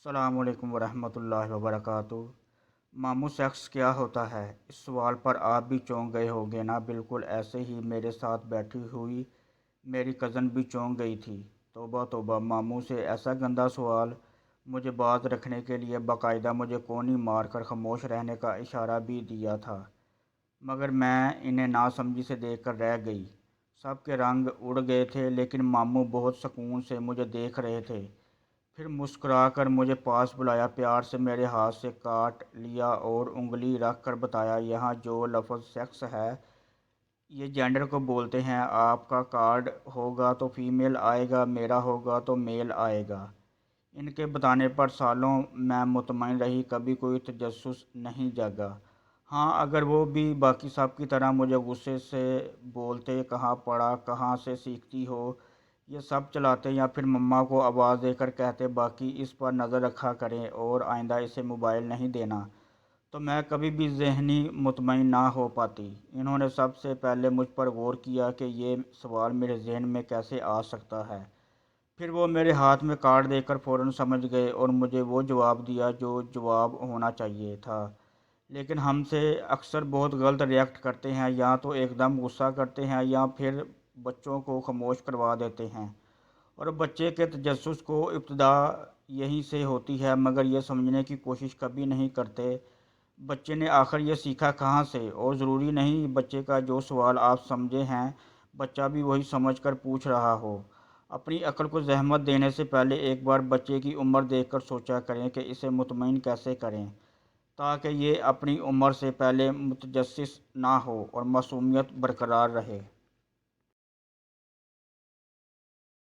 السلام علیکم ورحمۃ اللہ وبرکاتہ۔ ماموں سیکس کیا ہوتا ہے؟ اس سوال پر آپ بھی چونک گئے ہوگے نا۔ بالکل ایسے ہی میرے ساتھ بیٹھی ہوئی میری کزن بھی چونک گئی تھی۔ توبہ توبہ، ماموں سے ایسا گندا سوال! مجھے باز رکھنے کے لیے باقاعدہ مجھے کونی مار کر خاموش رہنے کا اشارہ بھی دیا تھا، مگر میں انہیں ناسمجھی سے دیکھ کر رہ گئی۔ سب کے رنگ اڑ گئے تھے، لیکن ماموں بہت سکون سے مجھے دیکھ رہے تھے۔ پھر مسکرا کر مجھے پاس بلایا، پیار سے میرے ہاتھ سے کاٹ لیا اور انگلی رکھ کر بتایا، یہاں جو لفظ سیکس ہے یہ جینڈر کو بولتے ہیں۔ آپ کا کارڈ ہوگا تو فیمیل آئے گا، میرا ہوگا تو میل آئے گا۔ ان کے بتانے پر سالوں میں مطمئن رہی، کبھی کوئی تجسس نہیں جاگا۔ ہاں، اگر وہ بھی باقی سب کی طرح مجھے غصے سے بولتے، کہاں پڑھا، کہاں سے سیکھتی ہو، یہ سب چلاتے، یا پھر مما کو آواز دے کر کہتے باقی اس پر نظر رکھا کریں اور آئندہ اسے موبائل نہیں دینا، تو میں کبھی بھی ذہنی مطمئن نہ ہو پاتی۔ انہوں نے سب سے پہلے مجھ پر غور کیا کہ یہ سوال میرے ذہن میں کیسے آ سکتا ہے۔ پھر وہ میرے ہاتھ میں کارڈ دے کر فوراً سمجھ گئے اور مجھے وہ جواب دیا جو جواب ہونا چاہیے تھا۔ لیکن ہم سے اکثر بہت غلط ریئیکٹ کرتے ہیں، یا تو ایک دم غصہ کرتے ہیں یا پھر بچوں کو خاموش کروا دیتے ہیں، اور بچے کے تجسس کو ابتدا یہیں سے ہوتی ہے، مگر یہ سمجھنے کی کوشش کبھی نہیں کرتے بچے نے آخر یہ سیکھا کہاں سے۔ اور ضروری نہیں بچے کا جو سوال آپ سمجھے ہیں بچہ بھی وہی سمجھ کر پوچھ رہا ہو۔ اپنی عقل کو زحمت دینے سے پہلے ایک بار بچے کی عمر دیکھ کر سوچا کریں کہ اسے مطمئن کیسے کریں، تاکہ یہ اپنی عمر سے پہلے متجسس نہ ہو اور معصومیت برقرار رہے۔